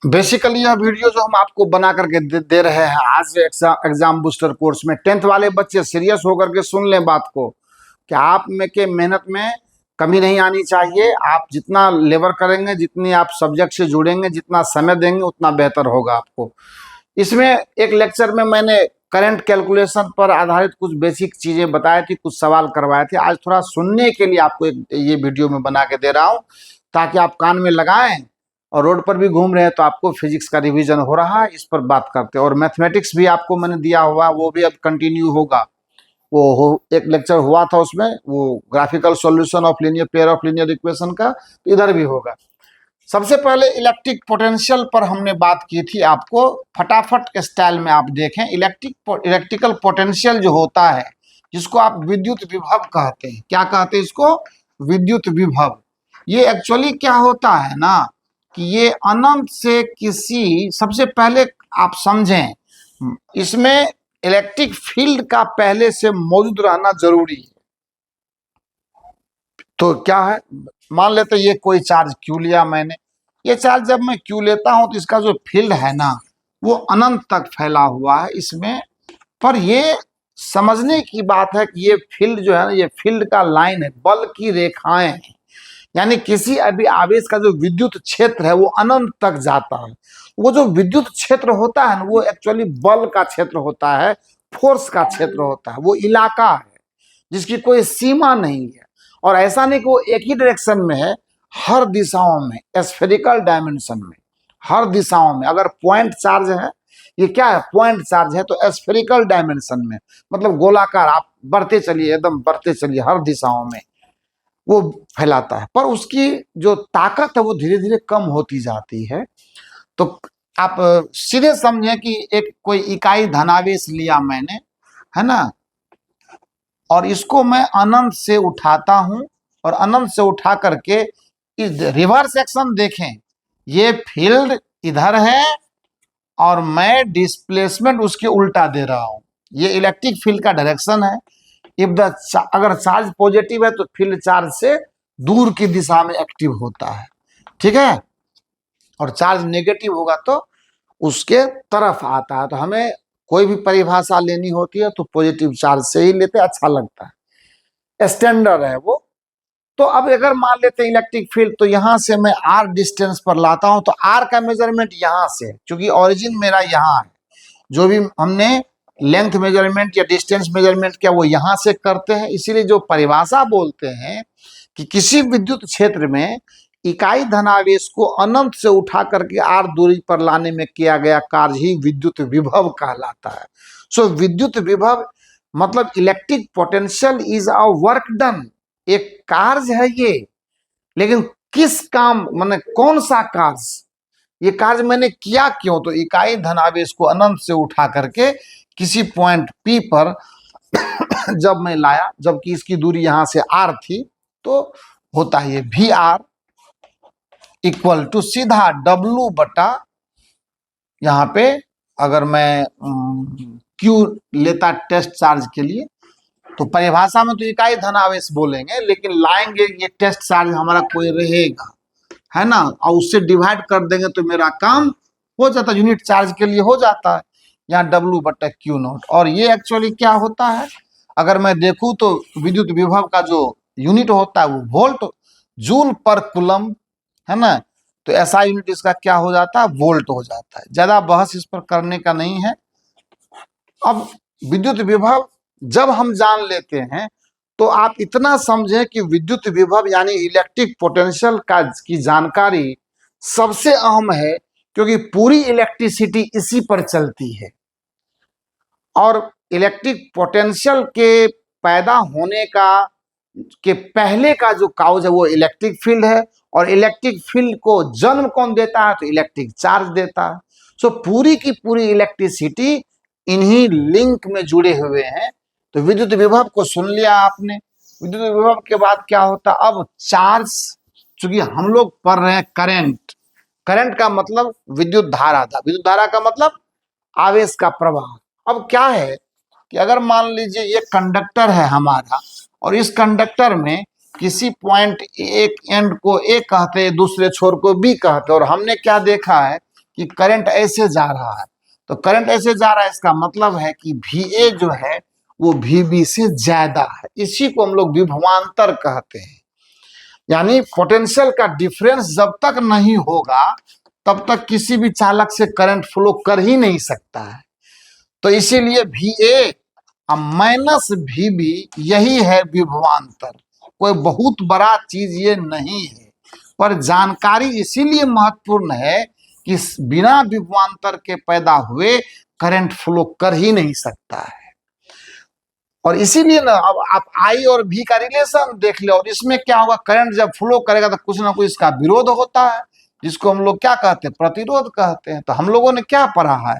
Basically यह video जो हम आपको बना करके दे रहे हैं आज एग्जाम बूस्टर कोर्स में 10th वाले बच्चे सीरियस होकर के सुन लें बात को कि आप में के मेहनत में कमी नहीं आनी चाहिए। आप जितना लेबर करेंगे, जितनी आप सब्जेक्ट से जुड़ेंगे, जितना समय देंगे, उतना बेहतर होगा आपको। इसमें एक लेक्चर में मैंने करंट कैलकुलेशन पर आधारित कुछ बेसिक चीजें बताई थी, कुछ सवाल करवाए थे। आज थोड़ा सुनने के लिए आपको ये वीडियो में बना के दे रहा हूँ ताकि आप कान में लगाएं और रोड पर भी घूम रहे हैं तो आपको फिजिक्स का रिवीजन हो रहा है, इस पर बात करते हैं। और मैथमेटिक्स भी आपको मैंने दिया हुआ, वो भी अब कंटिन्यू होगा। एक लेक्चर हुआ था उसमें, वो graphical solution of linear pair of linear equation का, तो इधर भी होगा। सबसे पहले इलेक्ट्रिक पोटेंशियल पर हमने बात की थी। आपको फटाफट स्टाइल में आप देखें, इलेक्ट्रिकल पोटेंशियल जो होता है, जिसको आप विद्युत विभव कहते हैं। क्या कहते हैं इसको? विद्युत विभव। ये एक्चुअली क्या होता है ना कि ये अनंत से किसी, सबसे पहले आप समझें, इसमें इलेक्ट्रिक फील्ड का पहले से मौजूद रहना जरूरी है। तो क्या है, मान लेते ये कोई चार्ज क्यू लिया मैंने। ये चार्ज जब मैं क्यू लेता हूं तो इसका जो फील्ड है ना, वो अनंत तक फैला हुआ है इसमें। पर ये समझने की बात है कि ये फील्ड जो है ना, ये फील्ड का लाइन है, बल की रेखाएं हैं। यानी किसी अभी आवेश का जो विद्युत क्षेत्र है वो अनंत तक जाता है। वो जो विद्युत क्षेत्र होता है ना, वो एक्चुअली बल का क्षेत्र होता है, फोर्स का क्षेत्र होता है। वो इलाका है जिसकी कोई सीमा नहीं है। और ऐसा नहीं कि वो एक ही डायरेक्शन में है, हर दिशाओं में, स्फेरिकल डायमेंशन में, हर दिशाओं में। अगर पॉइंट चार्ज है, ये क्या है, पॉइंट चार्ज है, तो स्फेरिकल डायमेंशन में, मतलब गोलाकार, आप बढ़ते चलिए, एकदम बढ़ते चलिए, हर दिशाओं में वो फैलाता है। पर उसकी जो ताकत है वो धीरे धीरे कम होती जाती है। तो आप सीधे समझें कि एक कोई इकाई धनावेश लिया मैंने, है ना, और इसको मैं अनंत से उठाता हूं, और अनंत से उठा करके इस रिवर्स एक्शन देखें, ये फील्ड इधर है और मैं डिस्प्लेसमेंट उसके उल्टा दे रहा हूं। ये इलेक्ट्रिक फील्ड का डायरेक्शन है। अगर चार्ज पॉजिटिव है तो फील्ड चार्ज से दूर की दिशा में एक्टिव होता है, ठीक है, और चार्ज नेगेटिव होगा तो उसके तरफ आता है। तो हमें कोई भी परिभाषा लेनी होती है तो पॉजिटिव चार्ज से ही लेते, अच्छा लगता है, स्टैंडर्ड है वो। तो अब अगर मान लेते हैं इलेक्ट्रिक फील्ड, तो यहां से मैं आर डिस्टेंस पर लाता हूं, तो आर का मेजरमेंट यहां से, क्योंकि ओरिजिन मेरा यहां है। जो भी हमने लेंथ मेजरमेंट या डिस्टेंस मेजरमेंट किया वो यहां से करते हैं। इसीलिए जो परिभाषा बोलते हैं कि किसी विद्युत क्षेत्र में इकाई धनावेश को अनंत से उठा करके आर दूरी पर लाने में किया गया कार्य ही विद्युत विभव कहलाता है। सो विद्युत विभव मतलब electric potential is a work done, एक कार्य है ये। लेकिन किस काम, माने कौन सा कार्य, ये कार्य मैंने किया क्यों? तो इकाई धनावेश को अनंत से उठा करके किसी पॉइंट P पर जब मैं लाया, जबकि इसकी दूरी यहां से R थी, तो होता है ये VR इक्वल टू सीधा W बटा, यहां पे अगर मैं Q लेता टेस्ट चार्ज के लिए, तो परिभाषा में तो इकाई धनावेश बोलेंगे, लेकिन लाएंगे ये टेस्ट चार्ज हमारा कोई रहेगा, है ना, और उससे डिवाइड कर देंगे तो मेरा काम हो जाता है, यूनिट चार्ज के लिए हो जाता है, यहाँ W बटा Q नॉट। और ये एक्चुअली क्या होता है, अगर मैं देखूं तो विद्युत विभव का जो यूनिट होता है वो वोल्ट जूल पर कूलम, है ना, तो ऐसा यूनिट इसका क्या हो जाता है, वोल्ट हो जाता है। ज्यादा बहस इस पर करने का नहीं है। अब विद्युत विभव जब हम जान लेते हैं तो आप इतना समझें कि विद्युत विभव यानी इलेक्ट्रिक पोटेंशियल की जानकारी सबसे अहम है, क्योंकि पूरी इलेक्ट्रिसिटी इसी पर चलती है। और इलेक्ट्रिक पोटेंशियल के पैदा होने के पहले का जो काउज है वो इलेक्ट्रिक फील्ड है, और इलेक्ट्रिक फील्ड को जन्म कौन देता है, तो इलेक्ट्रिक चार्ज देता है। सो पूरी की पूरी इलेक्ट्रिसिटी इन्हीं लिंक में जुड़े हुए हैं। तो विद्युत विभव को सुन लिया आपने। विद्युत विभव के बाद क्या होता, अब चार्ज, चूंकि हम लोग पढ़ रहे हैं करंट, करंट का मतलब विद्युत धारा था, विद्युत धारा का मतलब आवेश का प्रवाह। अब क्या है कि अगर मान लीजिए ये कंडक्टर है हमारा, और इस कंडक्टर में किसी पॉइंट एक एंड को ए कहते हैं, दूसरे छोर को बी कहते हैं, और हमने क्या देखा है कि करंट ऐसे जा रहा है, तो करंट ऐसे जा रहा है इसका मतलब है कि VA जो है वो VB से ज्यादा है। इसी को हम लोग विभवांतर कहते हैं। यानी पोटेंशियल का डिफरेंस जब तक नहीं होगा तब तक किसी भी चालक से करंट फ्लो कर ही नहीं सकता है। तो इसीलिए VA माइनस VB यही है विभवांतर। कोई बहुत बड़ा चीज ये नहीं है, पर जानकारी इसीलिए महत्वपूर्ण है कि बिना विभवांतर के पैदा हुए करंट फ्लो कर ही नहीं सकता है। और इसीलिए ना अब आप I और V का रिलेशन देख लो, और इसमें क्या होगा, करंट जब फ्लो करेगा तो कुछ ना कुछ इसका विरोध होता है, जिसको हम लोग क्या कहते हैं, प्रतिरोध कहते हैं। तो हम लोगों ने क्या पढ़ा है,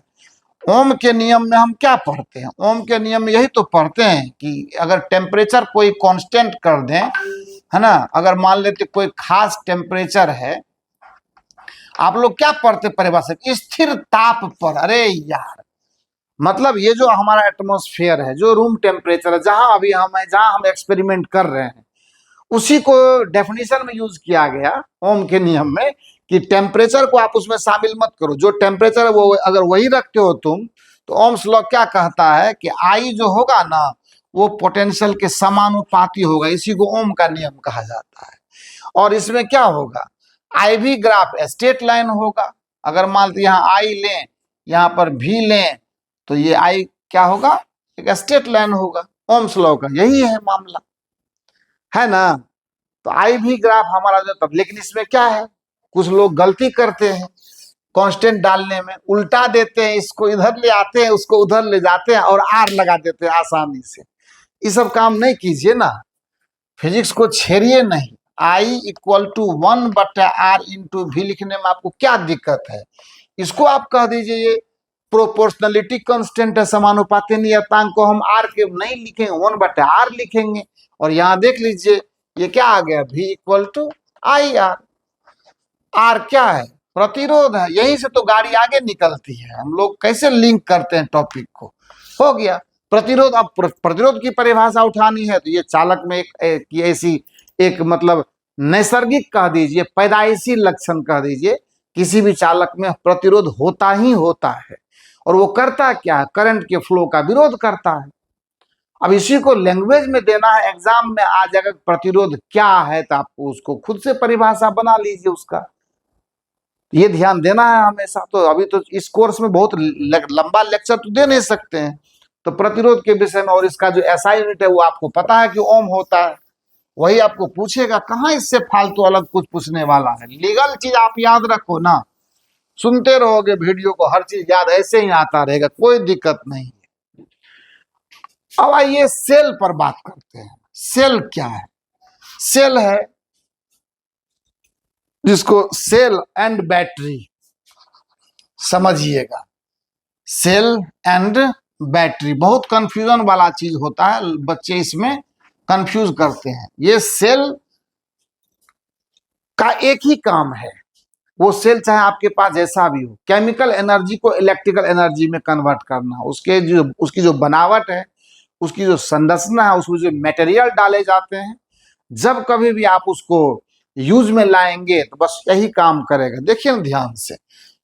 ओम के नियम में हम क्या पढ़ते हैं, ओम के नियम में यही तो पढ़ते हैं कि अगर टेम्परेचर कोई कांस्टेंट कर दें, है ना, अगर मान लेते कोई खास टेम्परेचर है, आप लोग क्या पढ़ते परिभाषा, स्थिर ताप पर। अरे यार, मतलब ये जो हमारा एटमॉस्फेयर है, जो रूम टेम्परेचर है, जहां अभी हम एक्सपेरिमेंट कर रहे हैं, उसी को डेफिनेशन में यूज किया गया ओम के नियम में कि टेम्परेचर को आप उसमें शामिल मत करो। जो टेम्परेचर है वो अगर वही रखते हो तुम, तो ओम्स लॉ क्या कहता है कि I जो होगा ना वो पोटेंशियल के समानुपाती होगा। इसी को ओम का नियम कहा जाता है। और इसमें क्या होगा, I भी ग्राफ स्ट्रेट लाइन होगा। अगर मान लो यहाँ I लें, यहाँ पर V लें, तो ये I क्या होगा, एक स्ट्रेट लाइन होगा। ओम्स लॉ का यही है मामला, है ना। तो I भी ग्राफ हमारा जो, तब लेकिन इसमें क्या है, कुछ लोग गलती करते हैं कांस्टेंट डालने में, उल्टा देते हैं, इसको इधर ले आते हैं, उसको उधर ले जाते हैं और R लगा देते हैं आसानी से। ये सब काम नहीं कीजिए ना, फिजिक्स को छेड़िए नहीं। I equal to 1/R into V लिखने में आपको क्या दिक्कत है, इसको आप कह दीजिए ये प्रोपोर्शनलिटी कांस्टेंट है, समानुपाती नियतांक को हम R के नहीं लिखेंगे, 1/R लिखेंगे। और यहाँ देख लीजिए ये क्या आ गया, V equal to IR। R क्या है, प्रतिरोध है, यहीं से तो गाड़ी आगे निकलती है। हम लोग कैसे लिंक करते हैं टॉपिक को, हो गया प्रतिरोध। अब प्रतिरोध की परिभाषा उठानी है तो ये चालक में एक ऐसी एक मतलब नैसर्गिक कह दीजिए, पैदाइशी लक्षण कह दीजिए, किसी भी चालक में प्रतिरोध होता ही होता है। और वो करता क्या है, करंट के फ्लो का विरोध करता है। अब इसी को लैंग्वेज में देना है, एग्जाम में आ जाएगा प्रतिरोध क्या है, तो आपको उसको खुद से परिभाषा बना लीजिए उसका, ये ध्यान देना है हमेशा। तो अभी तो इस कोर्स में बहुत लंबा लेक्चर तो दे नहीं सकते हैं, तो प्रतिरोध के विषय में और इसका जो SI यूनिट है वो आपको पता है कि ओम होता है, वही आपको पूछेगा, कहाँ इससे फालतू अलग कुछ पूछने वाला है। लीगल चीज आप याद रखो ना, सुनते रहोगे वीडियो को, हर चीज याद ऐसे ही आता रहेगा, कोई दिक्कत नहीं है। अब आइए सेल पर बात करते हैं। सेल क्या है, सेल है जिसको सेल एंड बैटरी समझिएगा। सेल एंड बैटरी बहुत कंफ्यूजन वाला चीज होता है, बच्चे इसमें कंफ्यूज करते हैं। ये सेल का एक ही काम है, वो सेल चाहे आपके पास जैसा भी हो, केमिकल एनर्जी को इलेक्ट्रिकल एनर्जी में कन्वर्ट करना। उसकी जो बनावट है, उसकी जो संरचना है, उसमें जो मटेरियल डाले जाते हैं, जब कभी भी आप उसको यूज में लाएंगे तो बस यही काम करेगा। देखिए ना ध्यान से,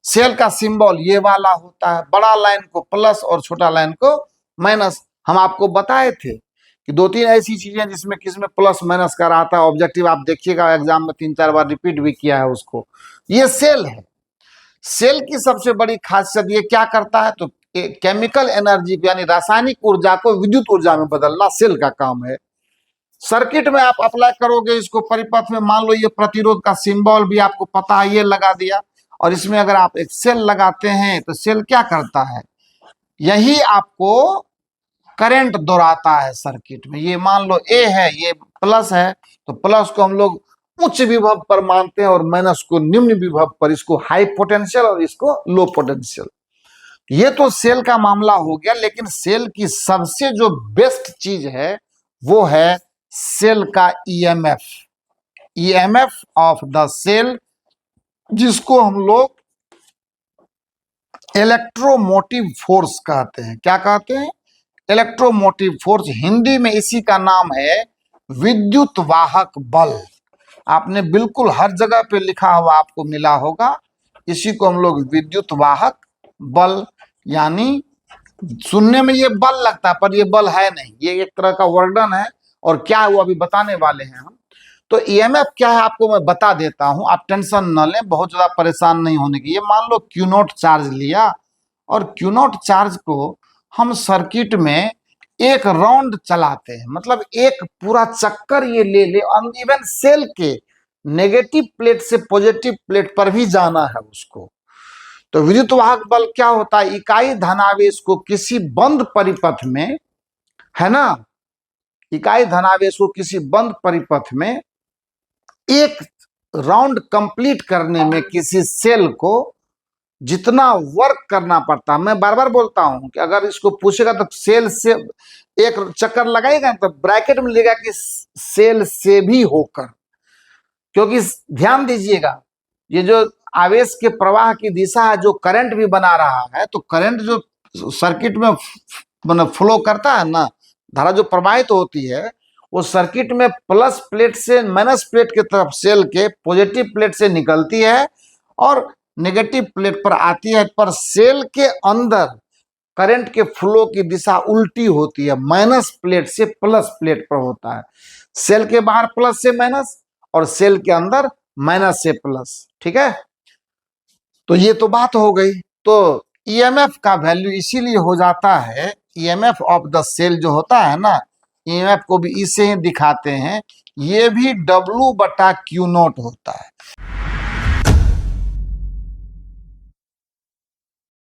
सेल का सिंबल ये वाला होता है, बड़ा लाइन को प्लस और छोटा लाइन को माइनस। हम आपको बताए थे कि 2-3 ऐसी चीजें जिसमें किसमें प्लस माइनस का आता है। ऑब्जेक्टिव आप देखिएगा, एग्जाम में 3-4 बार रिपीट भी किया है उसको। ये सेल है। सेल की सबसे बड़ी खासियत ये क्या करता है, तो केमिकल एनर्जी को यानी रासायनिक ऊर्जा को विद्युत ऊर्जा में बदलना सेल का काम है। सर्किट में आप अप्लाई करोगे इसको परिपथ में, मान लो ये प्रतिरोध का सिंबल भी आपको पता है, ये लगा दिया, और इसमें अगर आप एक सेल लगाते हैं तो सेल क्या करता है, यही आपको करंट दौड़ाता है सर्किट में। ये मान लो ए है, ये प्लस है, तो प्लस को हम लोग उच्च विभव पर मानते हैं और माइनस को निम्न विभव पर, इसको हाई पोटेंशियल और इसको लो पोटेंशियल। ये तो सेल का मामला हो गया। लेकिन सेल की सबसे जो बेस्ट चीज है वो है सेल का EMF, EMF of the cell, जिसको हम लोग इलेक्ट्रोमोटिव फोर्स कहते हैं। क्या कहते हैं, इलेक्ट्रोमोटिव फोर्स। हिंदी में इसी का नाम है विद्युत वाहक बल। आपने बिल्कुल हर जगह पे लिखा हुआ आपको मिला होगा, इसी को हम लोग विद्युत वाहक बल, यानी सुनने में ये बल लगता है पर ये बल है नहीं, ये एक तरह का वर्णन है, और क्या है वो अभी बताने वाले हैं हम। तो ईएमएफ क्या है आपको मैं बता देता हूं, आप टेंशन न लें, बहुत ज्यादा परेशान नहीं होने की। ये मान लो क्यू नॉट चार्ज लिया, और क्यू नॉट चार्ज को हम सर्किट में एक राउंड चलाते हैं, मतलब एक पूरा चक्कर ये ले ले, इवन सेल के नेगेटिव प्लेट से पॉजिटिव प्लेट पर भी जाना है उसको। तो विद्युत वाहक बल क्या होता है, इकाई धनावेश को किसी बंद परिपथ में, है ना, इकाई धनावेश को किसी बंद परिपथ में एक राउंड कंप्लीट करने में किसी सेल को जितना वर्क करना पड़ता है, मैं बार बार बोलता हूं कि अगर इसको पूछेगा तो सेल से एक चक्कर लगाएगा तो ब्रैकेट में लेगा कि सेल से भी होकर, क्योंकि ध्यान दीजिएगा ये जो आवेश के प्रवाह की दिशा है, जो करंट भी बना रहा है, तो करंट जो सर्किट में मतलब फ्लो करता है ना, धारा जो प्रवाहित होती है, वो सर्किट में प्लस प्लेट से माइनस प्लेट की तरफ सेल के पॉजिटिव प्लेट से निकलती है और नेगेटिव प्लेट पर आती है, पर सेल के अंदर करंट के फ्लो की दिशा उल्टी होती है, माइनस प्लेट से प्लस प्लेट पर होता है। सेल के बाहर प्लस से माइनस और सेल के अंदर माइनस से प्लस, ठीक है। तो ये तो बात हो गई। तो ईएमएफ का वैल्यू इसीलिए हो जाता है, ईएमएफ ऑफ द सेल जो होता है ना, ईएमएफ को भी इसे ही दिखाते हैं, ये भी W/Q0 होता है।